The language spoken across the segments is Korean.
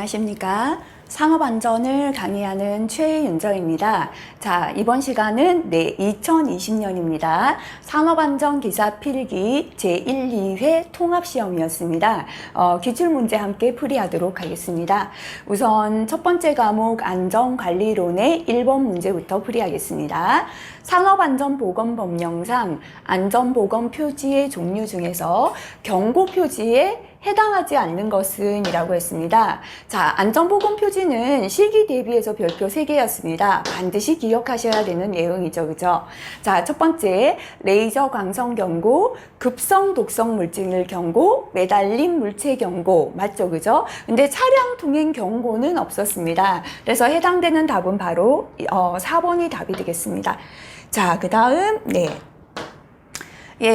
안녕하십니까. 상업안전을 강의하는 최윤정입니다. 자, 이번 시간은 2020년입니다. 상업안전기사 필기 제1, 2회 통합시험이었습니다. 기출문제 함께 풀이하도록 하겠습니다. 우선 첫 번째 과목 안전관리론의 1번 문제부터 풀이하겠습니다. 상업안전보건법령상 안전보건 표지의 종류 중에서 경고 표지에 해당하지 않는 것은 이라고 했습니다. 자, 안전보건 표지는 실기 대비해서 별표 3개였습니다. 반드시 기억하셔야 되는 내용이죠. 그죠? 자, 첫 번째, 레이저 광선 경고, 급성 독성 물질 경고, 매달림 물체 경고. 맞죠? 그죠? 근데 차량 통행 경고는 없었습니다. 그래서 해당되는 답은 바로 4번이 답이 되겠습니다. 자, 그 다음,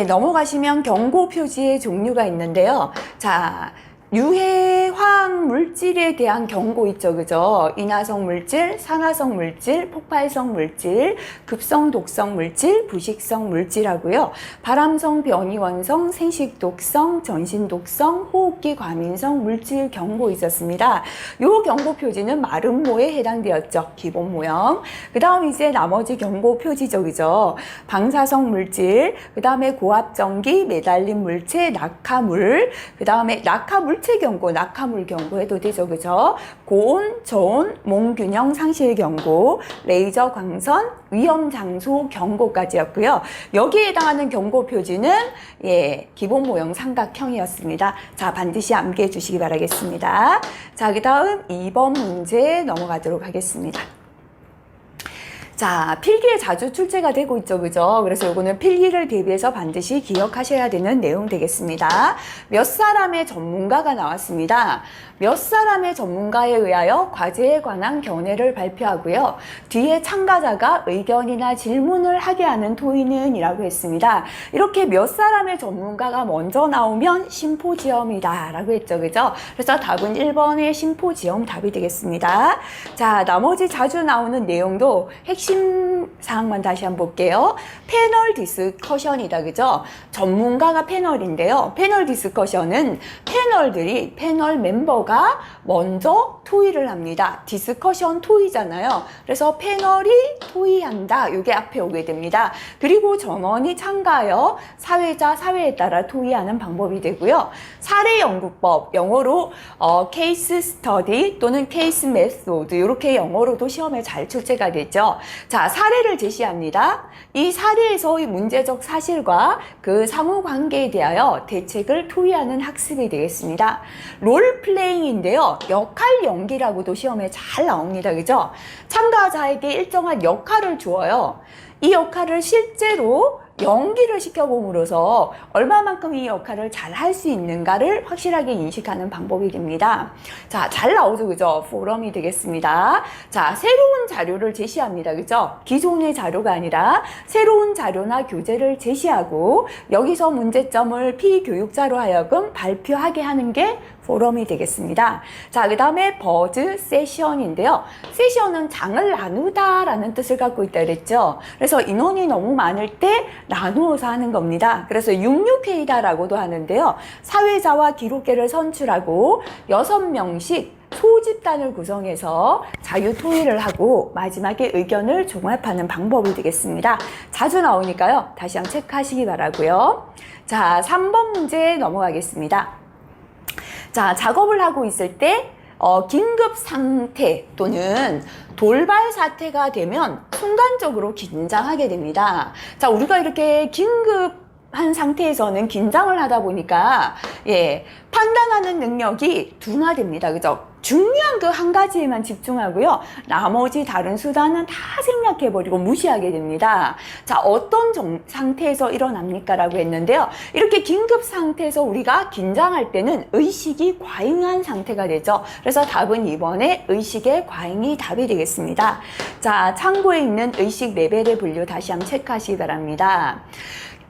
넘어가시면 경고 표지의 종류가 있는데요. 자, 유해 화학 물질에 대한 경고 있죠. 그죠? 인화성 물질, 산화성 물질, 폭발성 물질, 급성 독성 물질, 부식성 물질하고요. 발암성, 변이원성, 생식 독성, 전신 독성, 호흡기 과민성 물질 경고 있었습니다. 요 경고 표지는 마름모에 해당되었죠. 기본 모형. 그 다음 이제 나머지 경고 표지죠. 그죠? 방사성 물질, 그 다음에 고압전기, 매달림 물체, 낙하물, 그 다음에 낙하물체 경고, 낙하물 경고 해도 되죠. 그죠? 고온, 저온, 몸균형 상실 경고, 레이저 광선, 위험 장소 경고까지였고요. 여기에 해당하는 경고 표지는 기본 모형 삼각형이었습니다. 자, 반드시 암기해 주시기 바라겠습니다. 자, 그 다음 2번 문제 넘어가도록 하겠습니다. 자, 필기에 자주 출제가 되고 있죠. 그죠? 그래서 요거는 필기를 대비해서 반드시 기억하셔야 되는 내용 되겠습니다. 몇 사람의 전문가가 나왔습니다. 몇 사람의 전문가에 의하여 과제에 관한 견해를 발표하고요. 뒤에 참가자가 의견이나 질문을 하게 하는 토의는 이라고 했습니다. 이렇게 몇 사람의 전문가가 먼저 나오면 심포지엄이다 라고 했죠. 그죠? 그래서 답은 1번의 심포지엄 답이 되겠습니다. 자, 나머지 자주 나오는 내용도 핵심 사항만 다시 한번 볼게요. 패널 디스커션이다. 그죠? 전문가가 패널인데요. 패널 디스커션은 패널 멤버가 먼저 토의를 합니다. 디스커션 토의잖아요. 그래서 패널이 토의한다. 이게 앞에 오게 됩니다. 그리고 전원이 참가하여 사회자, 사회에 따라 토의하는 방법이 되고요. 사례 연구법, 영어로 케이스 스터디 또는 케이스 메소드 이렇게 영어로도 시험에 잘 출제가 되죠. 자, 사례를 제시합니다. 이 사례에서의 문제적 사실과 그 상호 관계에 대하여 대책을 토의하는 학습이 되겠습니다. 롤플레잉인데요. 역할 연기라고도 시험에 잘 나옵니다. 그죠? 참가자에게 일정한 역할을 주어요. 이 역할을 실제로 연기를 시켜봄으로써 얼마만큼 이 역할을 잘 할 수 있는가를 확실하게 인식하는 방법이 됩니다. 자, 잘 나오죠. 그죠? 포럼이 되겠습니다. 자, 새로운 자료를 제시합니다. 그죠? 기존의 자료가 아니라 새로운 자료나 교재를 제시하고 여기서 문제점을 피교육자로 하여금 발표하게 하는 게 포럼이 되겠습니다. 자, 그 다음에 버즈 세션인데요. 세션은 장을 나누다라는 뜻을 갖고 있다 그랬죠. 그래서 인원이 너무 많을 때 나누어서 하는 겁니다. 그래서 66회의다라고도 하는데요. 사회자와 기록계를 선출하고 6명씩 소집단을 구성해서 자유토의를 하고 마지막에 의견을 종합하는 방법이 되겠습니다. 자주 나오니까요. 다시 한번 체크하시기 바라고요. 자, 3번 문제 넘어가겠습니다. 자, 작업을 하고 있을 때 긴급 상태 또는 돌발 사태가 되면 순간적으로 긴장하게 됩니다. 자, 우리가 이렇게 긴급한 상태에서는 긴장을 하다 보니까 판단하는 능력이 둔화됩니다. 그죠? 중요한 그 한 가지에만 집중하고요. 나머지 다른 수단은 다 생략해버리고 무시하게 됩니다. 자, 어떤 상태에서 일어납니까? 라고 했는데요. 이렇게 긴급 상태에서 우리가 긴장할 때는 의식이 과잉한 상태가 되죠. 그래서 답은 2번에 의식의 과잉이 답이 되겠습니다. 자, 참고에 있는 의식 레벨의 분류 다시 한번 체크하시기 바랍니다.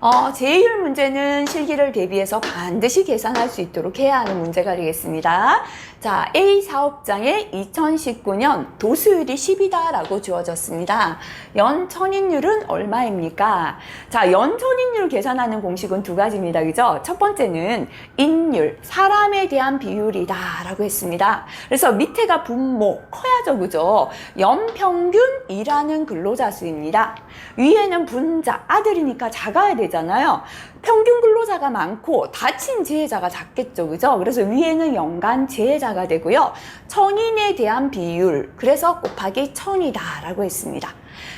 제1 문제는 실기를 대비해서 반드시 계산할 수 있도록 해야 하는 문제가 되겠습니다. 자, A 사업장에 2019년 도수율이 10이다라고 주어졌습니다. 연천인율은 얼마입니까? 자, 연천인율 계산하는 공식은 두 가지입니다. 그죠? 첫 번째는 인율, 사람에 대한 비율이다라고 했습니다. 그래서 밑에가 분모, 커야죠. 그죠? 연평균이라는 근로자 수입니다. 위에는 분자, 아들이니까 작아야 되잖아요. 평균 근로자가 많고 다친 재해자가 작겠죠. 그죠? 그래서 위에는 연간 재해자가 되고요. 천인에 대한 비율, 그래서 곱하기 1000이다 라고 했습니다.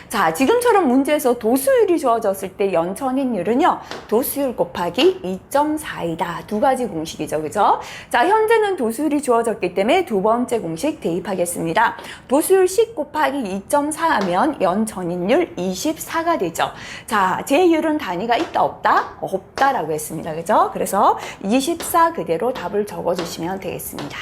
자, 지금처럼 문제에서 도수율이 주어졌을 때 연천인율은요, 도수율 곱하기 2.4이다. 두 가지 공식이죠. 그죠? 자, 현재는 도수율이 주어졌기 때문에 두 번째 공식 대입하겠습니다. 도수율 10 곱하기 2.4 하면 연천인율 24가 되죠. 자, 제율은 단위가 있다, 없다? 없다라고 했습니다. 그죠? 그래서 24 그대로 답을 적어주시면 되겠습니다.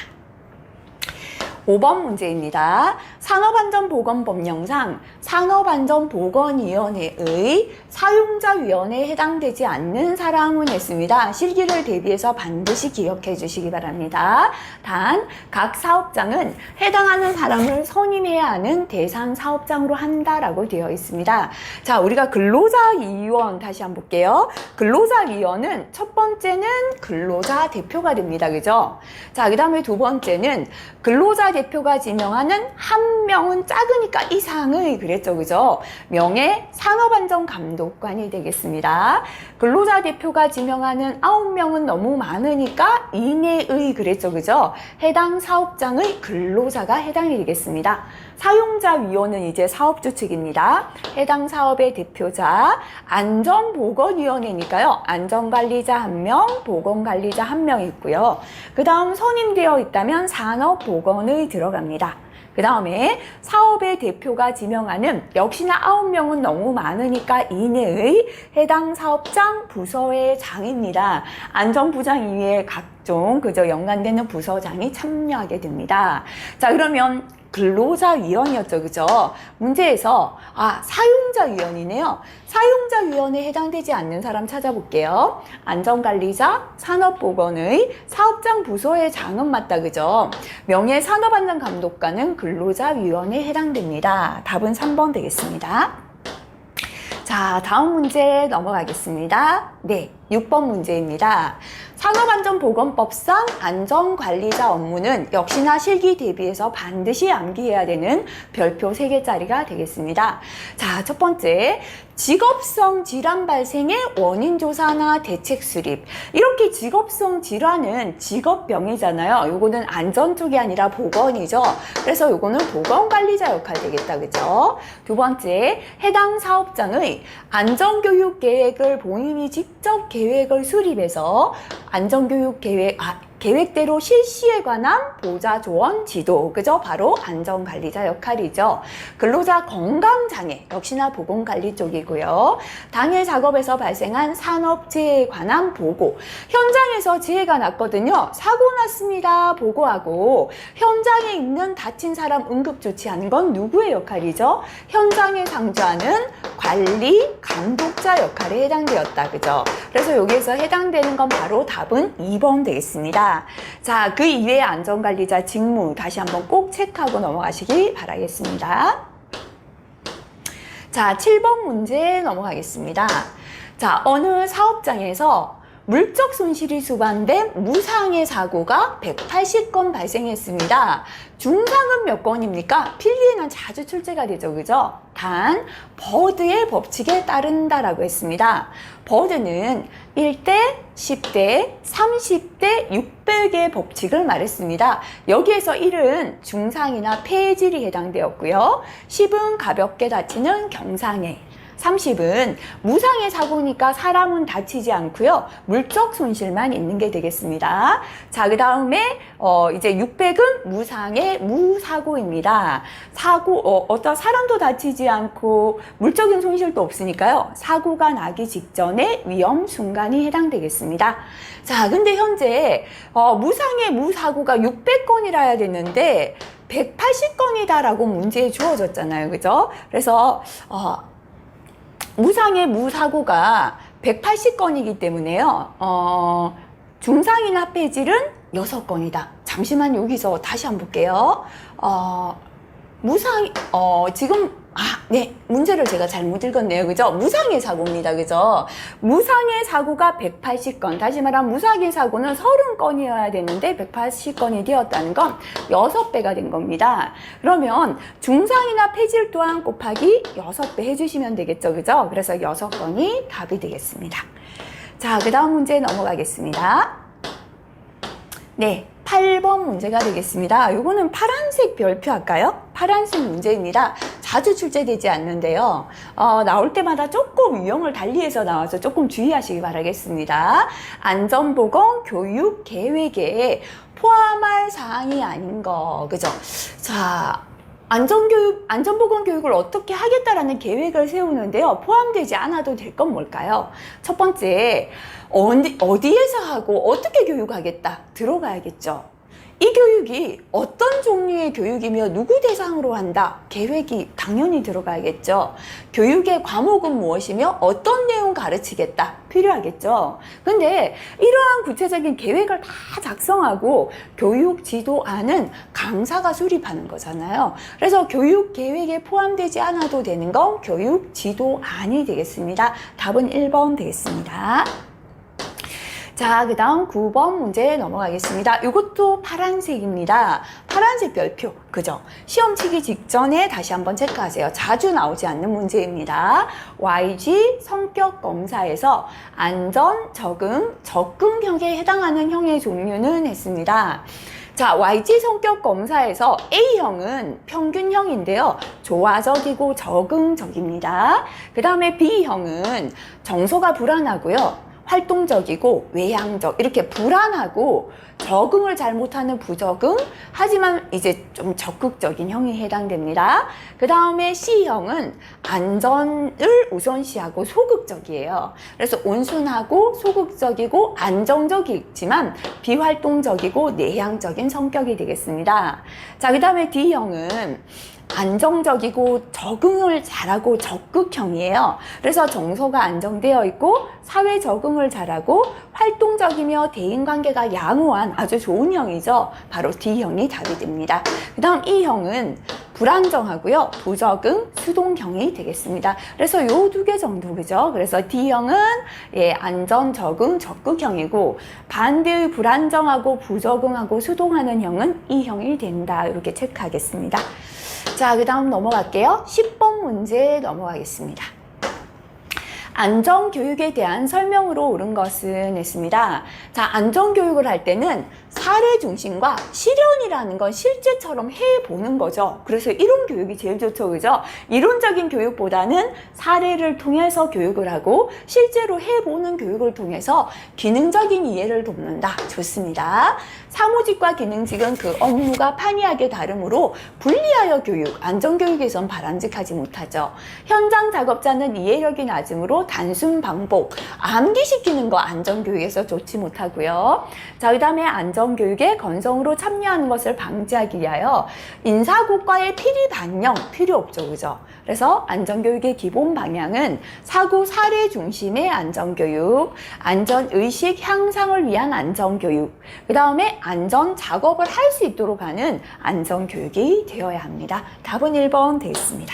5번 문제입니다. 산업안전보건법령상 산업안전보건위원회의 사용자위원회에 해당되지 않는 사람은 했습니다. 실기를 대비해서 반드시 기억해 주시기 바랍니다. 단, 각 사업장은 해당하는 사람을 선임해야 하는 대상 사업장으로 한다라고 되어 있습니다. 자, 우리가 근로자위원 다시 한번 볼게요. 근로자위원은 첫 번째는 근로자 대표가 됩니다. 그죠? 자, 그 다음에 두 번째는 근로자 대표가 지명하는 한 명은 작으니까 이상의 그랬죠. 그죠? 명예 산업안전감독관이 되겠습니다. 근로자 대표가 지명하는 9명은 너무 많으니까 이내의 그랬죠. 그죠? 해당 사업장의 근로자가 해당이 되겠습니다. 사용자위원은 이제 사업주 측입니다. 해당 사업의 대표자, 안전보건위원회니까요. 안전관리자 1명, 보건관리자 1명 있고요. 그 다음 선임되어 있다면 산업보건의 들어갑니다. 그 다음에 사업의 대표가 지명하는 역시나 9명은 너무 많으니까 이내의 해당 사업장 부서의 장입니다. 안전부장 이외에 각종 그저 연관되는 부서장이 참여하게 됩니다. 자, 그러면 근로자위원이었죠. 그죠? 문제에서 사용자위원이네요. 사용자위원회에 해당되지 않는 사람 찾아볼게요. 안전관리자, 산업보건의 사업장 부서의 장은 맞다. 그죠? 명예산업안전감독관은 근로자위원회에 해당됩니다. 답은 3번 되겠습니다. 자, 다음 문제 넘어가겠습니다. 네, 6번 문제입니다. 산업안전보건법상 안전관리자 업무는 역시나 실기 대비해서 반드시 암기해야 되는 별표 3개짜리가 되겠습니다. 자, 첫 번째, 직업성 질환 발생의 원인 조사나 대책 수립. 이렇게 직업성 질환은 직업병이잖아요. 요거는 안전 쪽이 아니라 보건이죠. 그래서 요거는 보건관리자 역할 되겠다. 그죠? 두 번째, 해당 사업장의 안전교육 계획을 본인이 직접 계획을 수립해서 안전교육 계획대로 실시에 관한 보자 조언 지도, 그죠? 바로 안전관리자 역할이죠. 근로자 건강장애, 역시나 보건관리 쪽이고요. 당일 작업에서 발생한 산업재해에 관한 보고, 현장에서 재해가 났거든요. 사고 났습니다 보고하고, 현장에 있는 다친 사람 응급조치하는 건 누구의 역할이죠? 현장에 상주하는 관리, 감독자 역할에 해당되었다. 그죠? 그래서 여기에서 해당되는 건 바로 답은 2번 되겠습니다. 자, 그 이외의 안전관리자 직무 다시 한번 꼭 체크하고 넘어가시기 바라겠습니다. 자, 7번 문제 넘어가겠습니다. 자, 어느 사업장에서 물적 손실이 수반된 무상해 사고가 180건 발생했습니다. 중상은 몇 건입니까? 필기에는 자주 출제가 되죠. 그죠? 단, 버드의 법칙에 따른다라고 했습니다. 버드는 1대, 10대, 30대, 600의 법칙을 말했습니다. 여기에서 1은 중상이나 폐질이 해당되었고요. 10은 가볍게 다치는 경상해. 30은 무상해 사고니까 사람은 다치지 않고요. 물적 손실만 있는 게 되겠습니다. 자, 그 다음에 이제 600은 무상해 무사고입니다. 어떤 사람도 다치지 않고 물적인 손실도 없으니까요. 사고가 나기 직전에 위험 순간이 해당되겠습니다. 자, 근데 현재 무상해 무사고가 600건이라야 되는데 180건이다라고 문제에 주어졌잖아요. 그죠? 그래서 무상해 무사고가 180건이기 때문에요. 중상이나 폐질은 6건이다. 잠시만 여기서 다시 한번 볼게요. 지금 네, 문제를 제가 잘못 읽었네요. 그죠? 무상의 사고입니다. 그죠? 무상의 사고가 180건. 다시 말하면 무상의 사고는 30건이어야 되는데 180건이 되었다는 건 6배가 된 겁니다. 그러면 중상이나 폐질 또한 곱하기 6배 해주시면 되겠죠. 그죠? 그래서 6건이 답이 되겠습니다. 자, 그 다음 문제 넘어가겠습니다. 네. 8번 문제가 되겠습니다. 이거는 파란색 별표 할까요? 파란색 문제입니다. 자주 출제되지 않는데요. 나올 때마다 조금 유형을 달리해서 나와서 조금 주의하시기 바라겠습니다. 안전보건 교육 계획에 포함할 사항이 아닌 거, 그죠? 자, 안전보건 교육을 어떻게 하겠다라는 계획을 세우는데요. 포함되지 않아도 될 건 뭘까요? 첫 번째, 어디에서 하고 어떻게 교육하겠다 들어가야겠죠. 이 교육이 어떤 종류의 교육이며 누구 대상으로 한다? 계획이 당연히 들어가야겠죠. 교육의 과목은 무엇이며 어떤 내용 가르치겠다? 필요하겠죠. 근데 이러한 구체적인 계획을 다 작성하고 교육 지도안은 강사가 수립하는 거잖아요. 그래서 교육 계획에 포함되지 않아도 되는 건 교육 지도안이 되겠습니다. 답은 1번 되겠습니다. 자, 그 다음 9번 문제 넘어가겠습니다. 이것도 파란색입니다. 파란색 별표, 그죠? 시험 치기 직전에 다시 한번 체크하세요. 자주 나오지 않는 문제입니다. YG 성격 검사에서 안전, 적응형에 해당하는 형의 종류는 했습니다. 자, YG 성격 검사에서 A형은 평균형인데요. 조화적이고 적응적입니다. 그 다음에 B형은 정서가 불안하고요. 활동적이고 외향적, 이렇게 불안하고 적응을 잘 못하는 부적응, 하지만 이제 좀 적극적인 형이 해당됩니다. 그 다음에 C형은 안전을 우선시하고 소극적이에요. 그래서 온순하고 소극적이고 안정적이지만 비활동적이고 내향적인 성격이 되겠습니다. 자, 그 다음에 D형은 안정적이고 적응을 잘하고 적극형이에요. 그래서 정서가 안정되어 있고 사회 적응을 잘하고 활동적이며 대인관계가 양호한 아주 좋은 형이죠. 바로 D형이 답이 됩니다. 그 다음 E형은 불안정하고요. 부적응, 수동형이 되겠습니다. 그래서 요 2개 정도, 그죠? 그래서 D형은 안전, 적응, 적극형이고 반대의 불안정하고 부적응하고 수동하는 형은 E형이 된다. 이렇게 체크하겠습니다. 자, 그 다음 넘어갈게요. 10번 문제 넘어가겠습니다. 안전교육에 대한 설명으로 옳은 것은 했습니다. 자, 안전교육을 할 때는 사례 중심과 실현이라는 건 실제처럼 해보는 거죠. 그래서 이론 교육이 제일 좋죠, 그죠? 이론적인 교육보다는 사례를 통해서 교육을 하고 실제로 해보는 교육을 통해서 기능적인 이해를 돕는다. 좋습니다. 사무직과 기능직은 그 업무가 판이하게 다르므로 분리하여 교육, 안전교육에선 바람직하지 못하죠. 현장 작업자는 이해력이 낮으므로 단순 반복, 암기시키는 거 안전교육에서 좋지 못하고요. 자, 그 다음에 안전교육에 건성으로 참여하는 것을 방지하기 위하여 인사고과의 필히 반영 필요 없죠, 그죠? 그래서 안전교육의 기본 방향은 사고 사례 중심의 안전교육, 안전의식 향상을 위한 안전교육, 그 다음에 안전 작업을 할 수 있도록 하는 안전교육이 되어야 합니다. 답은 1번 되겠습니다.